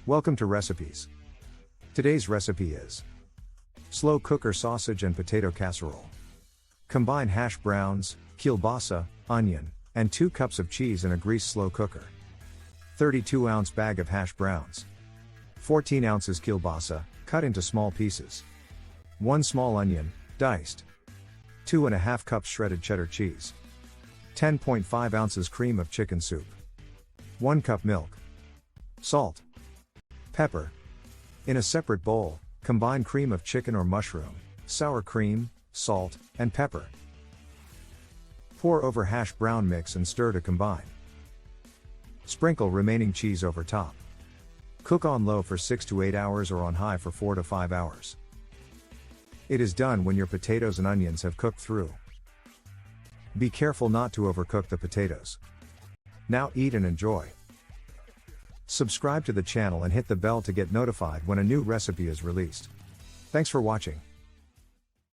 Welcome to Recipes. Today's recipe is slow cooker sausage and potato casserole. Combine hash browns, kielbasa, onion, and 2 cups of cheese in a greased slow cooker. 32-ounce bag of hash browns. 14 ounces kielbasa, cut into small pieces. 1 small onion, diced. 2.5 cups shredded cheddar cheese. 10.5 ounces cream of chicken soup. 1 cup milk. Salt. Pepper. In a separate bowl, combine cream of chicken or mushroom, sour cream, salt, and pepper. Pour over hash brown mix and stir to combine. Sprinkle remaining cheese over top. Cook on low for 6 to 8 hours or on high for 4 to 5 hours. It is done when your potatoes and onions have cooked through. Be careful not to overcook the potatoes. Now eat and enjoy. Subscribe to the channel and hit the bell to get notified when a new recipe is released. Thanks for watching.